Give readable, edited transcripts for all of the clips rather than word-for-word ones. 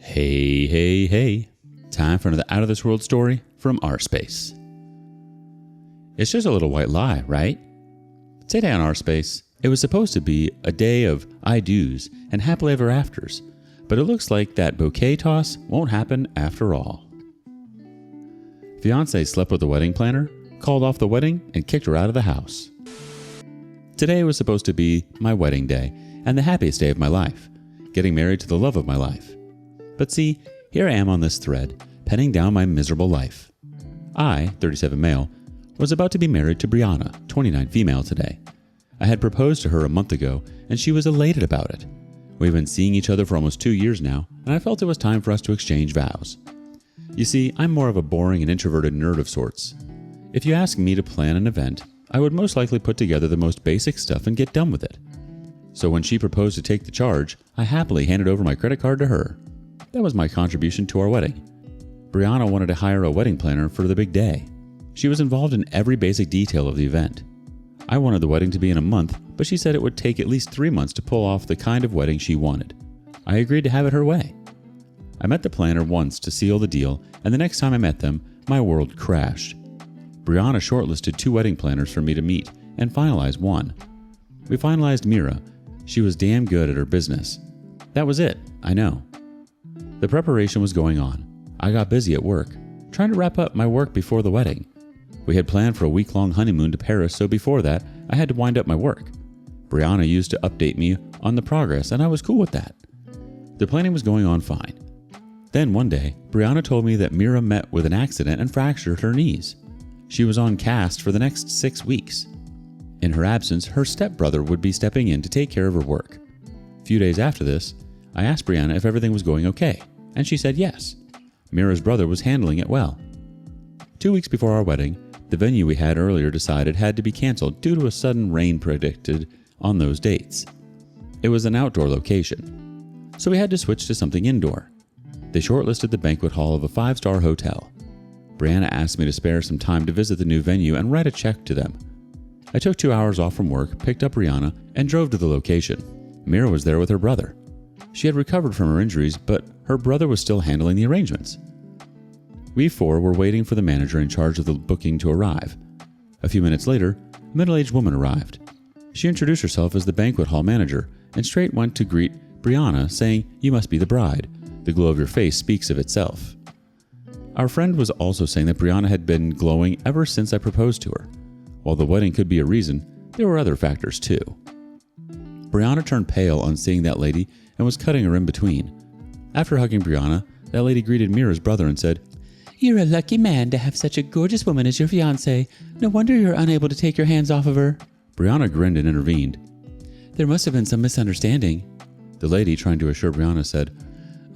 Hey, hey, hey. Time for another Out of This World story from rSpace. It's just a little white lie, right? Today on rSpace, it was supposed to be a day of I do's and happily ever afters, but it looks like that bouquet toss won't happen after all. Fiance slept with the wedding planner, called off the wedding, and kicked her out of the house. Today was supposed to be my wedding day and the happiest day of my life, getting married to the love of my life. But see, here I am on this thread, penning down my miserable life. I, 37 male, was about to be married to Brianna, 29 female today. I had proposed to her a month ago, and she was elated about it. We've been seeing each other for almost 2 years now, and I felt it was time for us to exchange vows. You see, I'm more of a boring and introverted nerd of sorts. If you ask me to plan an event, I would most likely put together the most basic stuff and get done with it. So when she proposed to take the charge, I happily handed over my credit card to her. That was my contribution to our wedding. Brianna wanted to hire a wedding planner for the big day. She was involved in every basic detail of the event. I wanted the wedding to be in a month, but she said it would take at least 3 months to pull off the kind of wedding she wanted. I agreed to have it her way. I met the planner once to seal the deal, and the next time I met them, my world crashed. Brianna shortlisted 2 wedding planners for me to meet and finalize one. We finalized Mira. She was damn good at her business. That was it, I know. The preparation was going on. I got busy at work, trying to wrap up my work before the wedding. We had planned for a week-long honeymoon to Paris, so before that, I had to wind up my work. Brianna used to update me on the progress, and I was cool with that. The planning was going on fine. Then one day, Brianna told me that Mira met with an accident and fractured her knees. She was on cast for the next 6 weeks. In her absence, her stepbrother would be stepping in to take care of her work. A few days after this, I asked Brianna if everything was going okay, and she said yes. Mira's brother was handling it well. 2 weeks before our wedding, the venue we had earlier decided had to be canceled due to a sudden rain predicted on those dates. It was an outdoor location, so we had to switch to something indoor. They shortlisted the banquet hall of a 5-star hotel. Brianna asked me to spare some time to visit the new venue and write a check to them. I took 2 hours off from work, picked up Brianna, and drove to the location. Mira was there with her brother. She had recovered from her injuries, but her brother was still handling the arrangements. We 4 were waiting for the manager in charge of the booking to arrive. A few minutes later, a middle-aged woman arrived. She introduced herself as the banquet hall manager and straight went to greet Brianna, saying, "You must be the bride. The glow of your face speaks of itself." Our friend was also saying that Brianna had been glowing ever since I proposed to her. While the wedding could be a reason, there were other factors too. Brianna turned pale on seeing that lady and was cutting her in between. After hugging Brianna, that lady greeted Mira's brother and said, "You're a lucky man to have such a gorgeous woman as your fiancée. No wonder you're unable to take your hands off of her." Brianna grinned and intervened. "There must have been some misunderstanding." The lady, trying to assure Brianna, said,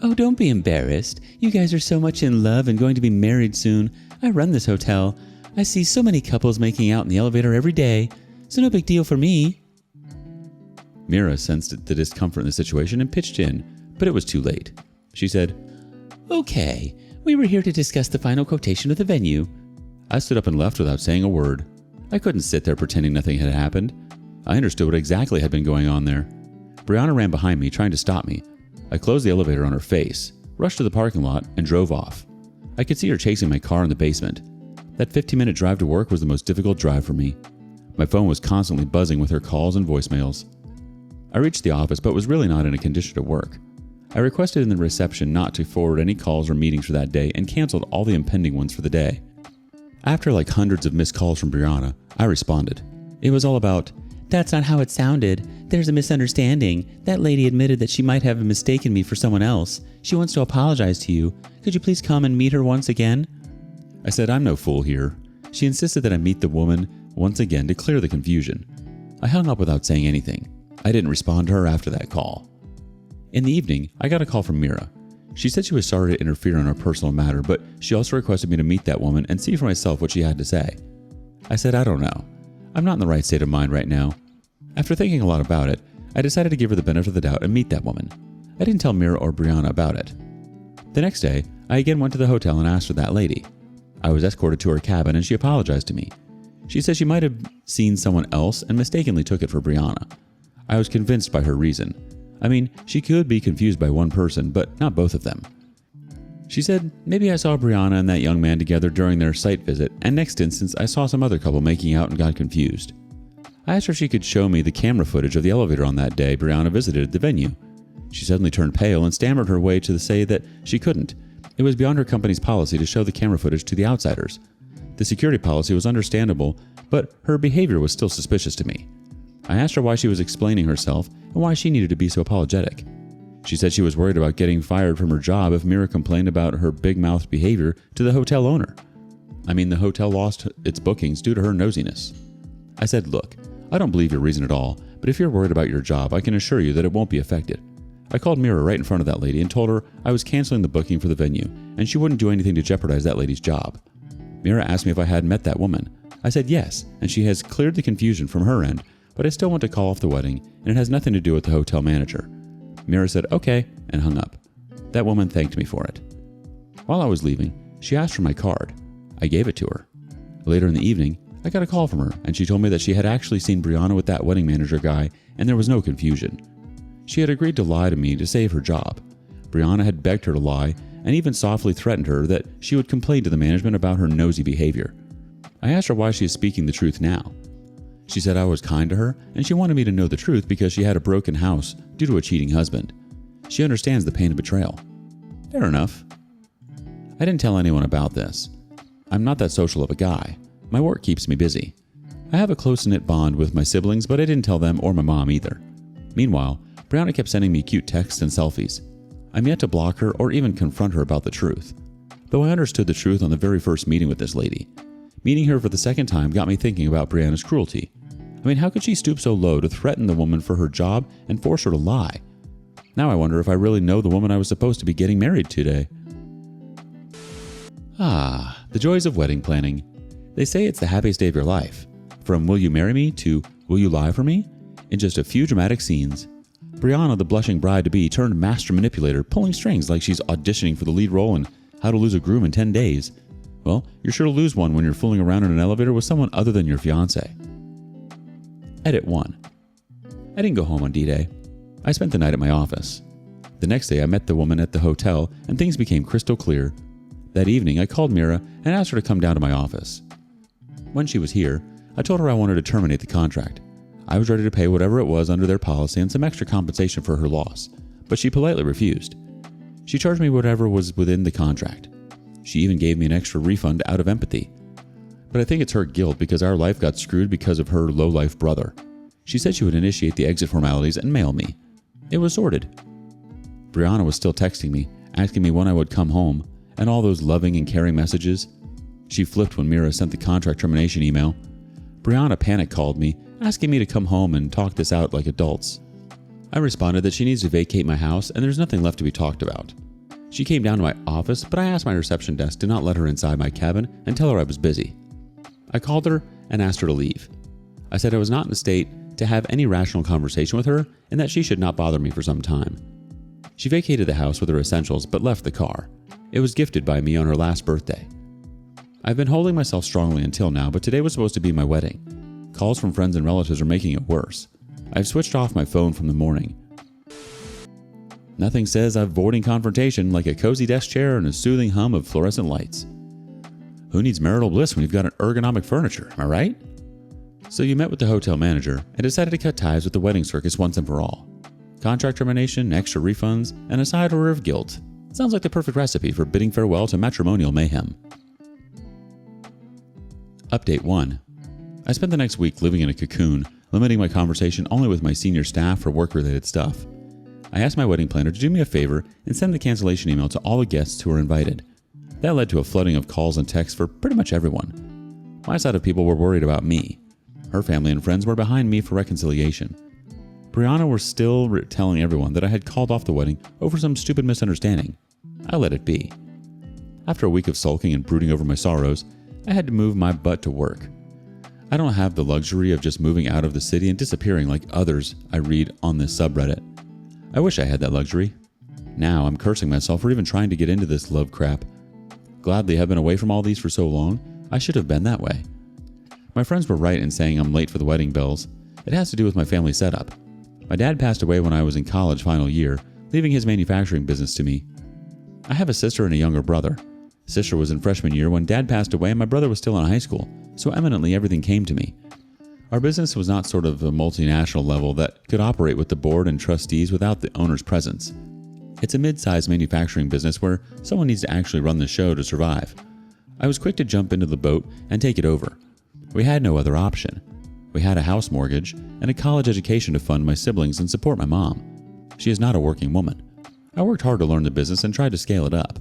"Oh, don't be embarrassed. You guys are so much in love and going to be married soon. I run this hotel. I see so many couples making out in the elevator every day, so no big deal for me." Mira sensed the discomfort in the situation and pitched in, but it was too late. She said, "Okay, we were here to discuss the final quotation of the venue." I stood up and left without saying a word. I couldn't sit there pretending nothing had happened. I understood what exactly had been going on there. Brianna ran behind me, trying to stop me. I closed the elevator on her face, rushed to the parking lot, and drove off. I could see her chasing my car in the basement. That 15-minute drive to work was the most difficult drive for me. My phone was constantly buzzing with her calls and voicemails. I reached the office but was really not in a condition to work. I requested in the reception not to forward any calls or meetings for that day and canceled all the impending ones for the day. After like hundreds of missed calls from Brianna, I responded. It was all about, "That's not how it sounded. There's a misunderstanding. That lady admitted that she might have mistaken me for someone else. She wants to apologize to you. Could you please come and meet her once again?" I said, "I'm no fool here." She insisted that I meet the woman once again to clear the confusion. I hung up without saying anything. I didn't respond to her after that call. In the evening, I got a call from Mira. She said she was sorry to interfere in our personal matter, but she also requested me to meet that woman and see for myself what she had to say. I said, "I don't know. I'm not in the right state of mind right now." After thinking a lot about it, I decided to give her the benefit of the doubt and meet that woman. I didn't tell Mira or Brianna about it. The next day, I again went to the hotel and asked for that lady. I was escorted to her cabin and she apologized to me. She said she might have seen someone else and mistakenly took it for Brianna. I was convinced by her reason. I mean, she could be confused by one person, but not both of them. She said maybe I saw Brianna and that young man together during their site visit, and next instance I saw some other couple making out and got confused. I asked her if she could show me the camera footage of the elevator on that day Brianna visited the venue. She suddenly turned pale and stammered her way to say that she couldn't. It was beyond her company's policy to show the camera footage to the outsiders. The security policy was understandable, but her behavior was still suspicious to me. I asked her why she was explaining herself and why she needed to be so apologetic. She said she was worried about getting fired from her job if Mira complained about her big-mouthed behavior to the hotel owner. The hotel lost its bookings due to her nosiness. I said, look, I don't believe your reason at all, but if you're worried about your job, I can assure you that it won't be affected. I called Mira right in front of that lady and told her I was canceling the booking for the venue, and she wouldn't do anything to jeopardize that lady's job. Mira asked me if I had met that woman. I said yes, and she has cleared the confusion from her end, but I still want to call off the wedding, and it has nothing to do with the hotel manager. Mira said okay and hung up. That woman thanked me for it. While I was leaving, she asked for my card. I gave it to her. Later in the evening, I got a call from her, and she told me that she had actually seen Brianna with that wedding manager guy, and there was no confusion. She had agreed to lie to me to save her job. Brianna had begged her to lie, and even softly threatened her that she would complain to the management about her nosy behavior. I asked her why she is speaking the truth now. She said I was kind to her, and she wanted me to know the truth because she had a broken house due to a cheating husband. She understands the pain of betrayal. Fair enough. I didn't tell anyone about this. I'm not that social of a guy. My work keeps me busy. I have a close-knit bond with my siblings, but I didn't tell them or my mom either. Meanwhile, Brianna kept sending me cute texts and selfies. I'm yet to block her or even confront her about the truth. Though I understood the truth on the very first meeting with this lady. Meeting her for the second time got me thinking about Brianna's cruelty. How could she stoop so low to threaten the woman for her job and force her to lie? Now I wonder if I really know the woman I was supposed to be getting married to today. The joys of wedding planning. They say it's the happiest day of your life. From will you marry me to will you lie for me? In just a few dramatic scenes. Brianna, the blushing bride-to-be, turned master manipulator, pulling strings like she's auditioning for the lead role in How to Lose a Groom in 10 Days. Well, you're sure to lose one when you're fooling around in an elevator with someone other than your fiance. Edit 1. I didn't go home on D-Day. I spent the night at my office. The next day I met the woman at the hotel and things became crystal clear. That evening I called Mira and asked her to come down to my office. When she was here, I told her I wanted to terminate the contract. I was ready to pay whatever it was under their policy and some extra compensation for her loss, but she politely refused. She charged me whatever was within the contract. She even gave me an extra refund out of empathy. But I think it's her guilt because our life got screwed because of her low-life brother. She said she would initiate the exit formalities and mail me. It was sorted. Brianna was still texting me, asking me when I would come home, and all those loving and caring messages. She flipped when Mira sent the contract termination email. Brianna panic called me, asking me to come home and talk this out like adults. I responded that she needs to vacate my house and there's nothing left to be talked about. She came down to my office, but I asked my reception desk to not let her inside my cabin and tell her I was busy. I called her and asked her to leave. I said I was not in a state to have any rational conversation with her and that she should not bother me for some time. She vacated the house with her essentials but left the car. It was gifted by me on her last birthday. I've been holding myself strongly until now, but today was supposed to be my wedding. Calls from friends and relatives are making it worse. I've switched off my phone from the morning. Nothing says avoiding confrontation like a cozy desk chair and a soothing hum of fluorescent lights. Who needs marital bliss when you've got an ergonomic furniture, am I right? So you met with the hotel manager and decided to cut ties with the wedding circus once and for all. Contract termination, extra refunds, and a side order of guilt. Sounds like the perfect recipe for bidding farewell to matrimonial mayhem. Update 1. I spent the next week living in a cocoon, limiting my conversation only with my senior staff for work-related stuff. I asked my wedding planner to do me a favor and send the cancellation email to all the guests who were invited. That led to a flooding of calls and texts for pretty much everyone. My side of people were worried about me. Her family and friends were behind me for reconciliation. Brianna was still telling everyone that I had called off the wedding over some stupid misunderstanding. I let it be. After a week of sulking and brooding over my sorrows, I had to move my butt to work. I don't have the luxury of just moving out of the city and disappearing like others I read on this subreddit. I wish I had that luxury. Now I'm cursing myself for even trying to get into this love crap. Gladly have been away from all these for so long, I should have been that way. My friends were right in saying I'm late for the wedding bells. It has to do with my family setup. My dad passed away when I was in college final year, leaving his manufacturing business to me. I have a sister and a younger brother. Sister was in freshman year when Dad passed away and my brother was still in high school, so eminently everything came to me. Our business was not sort of a multinational level that could operate with the board and trustees without the owner's presence. It's a mid-sized manufacturing business where someone needs to actually run the show to survive. I was quick to jump into the boat and take it over. We had no other option. We had a house mortgage and a college education to fund my siblings and support my mom. She is not a working woman. I worked hard to learn the business and tried to scale it up.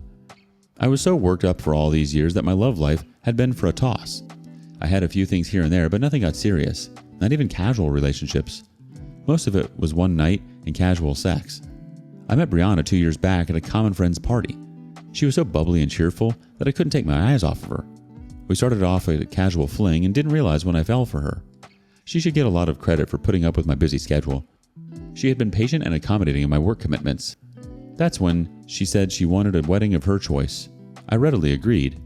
I was so worked up for all these years that my love life had been for a toss. I had a few things here and there, but nothing got serious, not even casual relationships. Most of it was one night and casual sex. I met Brianna 2 years back at a common friend's party. She was so bubbly and cheerful that I couldn't take my eyes off of her. We started off a casual fling and didn't realize when I fell for her. She should get a lot of credit for putting up with my busy schedule. She had been patient and accommodating in my work commitments. That's when she said she wanted a wedding of her choice. I readily agreed.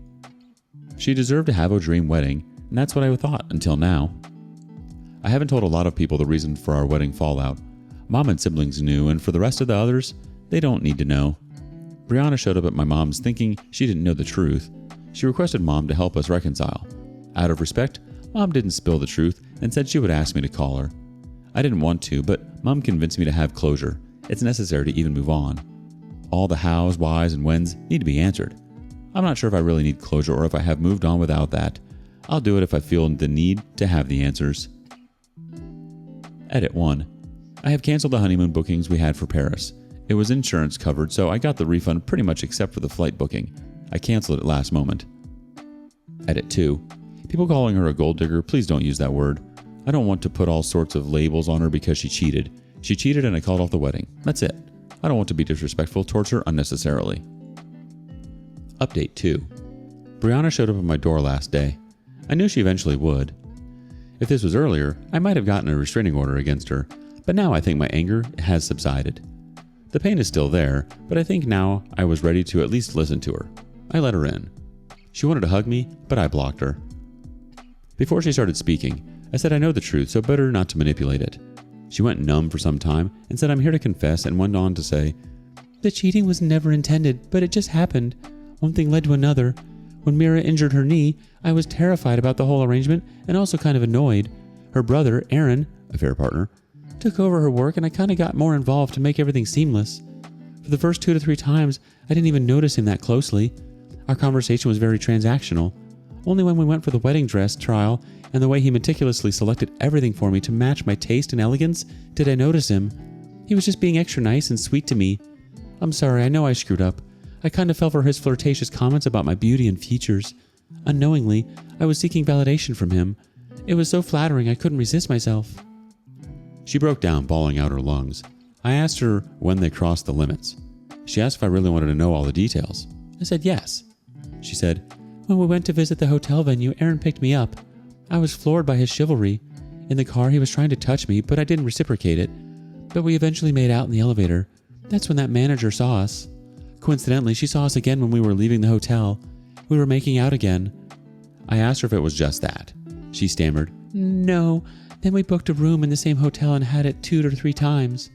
She deserved to have a dream wedding, and that's what I thought until now. I haven't told a lot of people the reason for our wedding fallout. Mom and siblings knew, and for the rest of the others, they don't need to know. Brianna showed up at my mom's thinking she didn't know the truth. She requested Mom to help us reconcile. Out of respect, Mom didn't spill the truth and said she would ask me to call her. I didn't want to, but Mom convinced me to have closure. It's necessary to even move on. All the hows, whys, and whens need to be answered. I'm not sure if I really need closure or if I have moved on without that. I'll do it if I feel the need to have the answers. Edit 1. I have canceled the honeymoon bookings we had for Paris. It was insurance covered, so I got the refund pretty much except for the flight booking. I canceled it last moment. Edit 2. People calling her a gold digger, please don't use that word. I don't want to put all sorts of labels on her because she cheated. She cheated and I called off the wedding. That's it. I don't want to be disrespectful towards her unnecessarily. Update 2. Brianna showed up at my door last day. I knew she eventually would. If this was earlier, I might have gotten a restraining order against her, but now I think my anger has subsided. The pain is still there, but I think now I was ready to at least listen to her. I let her in. She wanted to hug me, but I blocked her. Before she started speaking, I said I know the truth, so better not to manipulate it. She went numb for some time and said I'm here to confess and went on to say, "The cheating was never intended, but it just happened. One thing led to another. When Mira injured her knee, I was terrified about the whole arrangement and also kind of annoyed. Her brother, Aaron, affair partner, took over her work and I kind of got more involved to make everything seamless. For the first 2 to 3 times, I didn't even notice him that closely. Our conversation was very transactional. Only when we went for the wedding dress trial and the way he meticulously selected everything for me to match my taste and elegance did I notice him. He was just being extra nice and sweet to me. I'm sorry, I know I screwed up. I kind of fell for his flirtatious comments about my beauty and features. Unknowingly, I was seeking validation from him. It was so flattering I couldn't resist myself." She broke down, bawling out her lungs. I asked her when they crossed the limits. She asked if I really wanted to know all the details. I said yes. She said, "When we went to visit the hotel venue, Aaron picked me up. I was floored by his chivalry. In the car, he was trying to touch me, but I didn't reciprocate it. But we eventually made out in the elevator. That's when that manager saw us. Coincidentally, she saw us again when we were leaving the hotel. We were making out again." I asked her if it was just that. She stammered, "No. Then we booked a room in the same hotel and had it 2 to 3 times.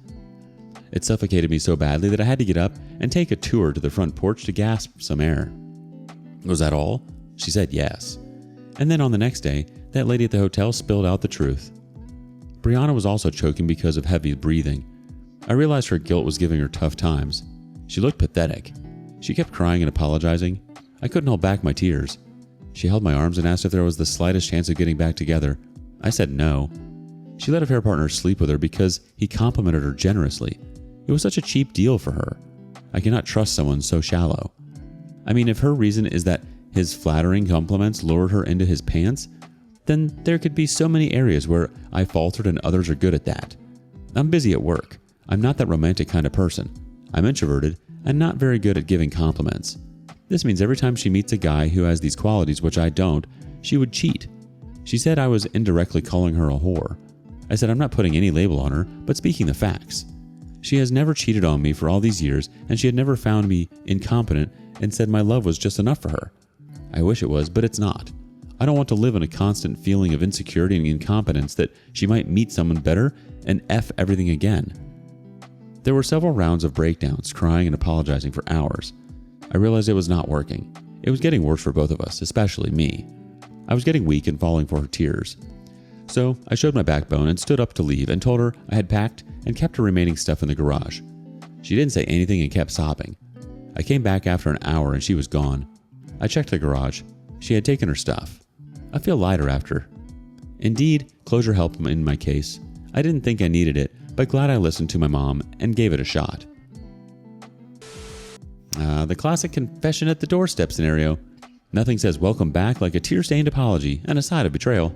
It suffocated me so badly that I had to get up and take a tour to the front porch to gasp some air. Was that all? She said yes. And then on the next day, that lady at the hotel spilled out the truth. Brianna was also choking because of heavy breathing. I realized her guilt was giving her tough times. She looked pathetic. She kept crying and apologizing. I couldn't hold back my tears. She held my arms and asked if there was the slightest chance of getting back together. I said no. She let affair partner sleep with her because he complimented her generously. It was such a cheap deal for her. I cannot trust someone so shallow. I mean, if her reason is that his flattering compliments lured her into his pants, then there could be so many areas where I faltered and others are good at that. I'm busy at work. I'm not that romantic kind of person. I'm introverted and not very good at giving compliments. This means every time she meets a guy who has these qualities, which I don't, she would cheat. She said I was indirectly calling her a whore. I said I'm not putting any label on her, but speaking the facts. She has never cheated on me for all these years, and she had never found me incompetent and said my love was just enough for her. I wish it was, but it's not. I don't want to live in a constant feeling of insecurity and incompetence that she might meet someone better and F everything again. There were several rounds of breakdowns, crying and apologizing for hours. I realized it was not working. It was getting worse for both of us, especially me. I was getting weak and falling for her tears. So I showed my backbone and stood up to leave and told her I had packed and kept her remaining stuff in the garage. She didn't say anything and kept sobbing. I came back after an hour and she was gone. I checked the garage. She had taken her stuff. I feel lighter after. Indeed, closure helped in my case. I didn't think I needed it, but glad I listened to my mom and gave it a shot. The classic confession at the doorstep scenario. Nothing says welcome back like a tear-stained apology and a side of betrayal.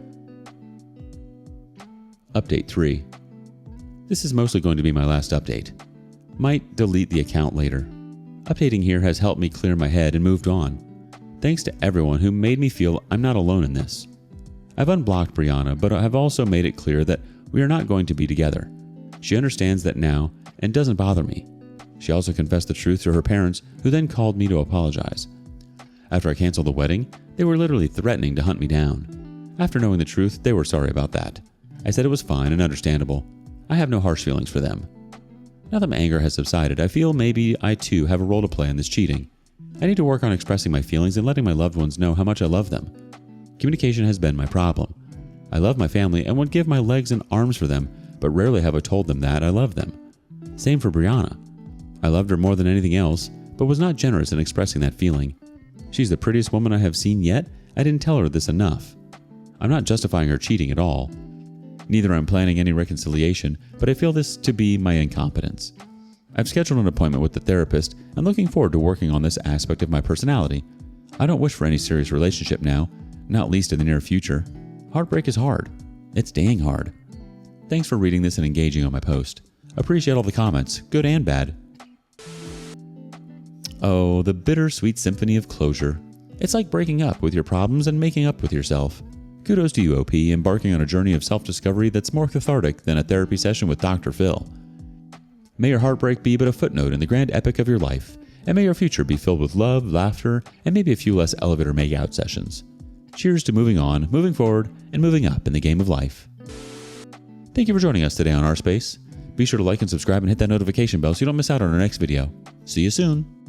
Update 3. This is mostly going to be my last update. Might delete the account later. Updating here has helped me clear my head and moved on. Thanks to everyone who made me feel I'm not alone in this. I've unblocked Brianna, but I've also made it clear that we are not going to be together. She understands that now and doesn't bother me. She also confessed the truth to her parents, who then called me to apologize. After I canceled the wedding, they were literally threatening to hunt me down. After knowing the truth, they were sorry about that. I said it was fine and understandable. I have no harsh feelings for them. Now that my anger has subsided, I feel maybe I too have a role to play in this cheating. I need to work on expressing my feelings and letting my loved ones know how much I love them. Communication has been my problem. I love my family and would give my legs and arms for them, but rarely have I told them that I love them. Same for Brianna. I loved her more than anything else, but was not generous in expressing that feeling. She's the prettiest woman I have seen yet. I didn't tell her this enough. I'm not justifying her cheating at all. Neither am planning any reconciliation, but I feel this to be my incompetence. I've scheduled an appointment with the therapist and looking forward to working on this aspect of my personality. I don't wish for any serious relationship now, not least in the near future. Heartbreak is hard. It's dang hard. Thanks for reading this and engaging on my post. Appreciate all the comments, good and bad. Oh, the bittersweet symphony of closure. It's like breaking up with your problems and making up with yourself. Kudos to you, OP, embarking on a journey of self-discovery that's more cathartic than a therapy session with Dr. Phil. May your heartbreak be but a footnote in the grand epic of your life, and may your future be filled with love, laughter, and maybe a few less elevator make-out sessions. Cheers to moving on, moving forward, and moving up in the game of life. Thank you for joining us today on rSpace. Be sure to like and subscribe and hit that notification bell so you don't miss out on our next video. See you soon!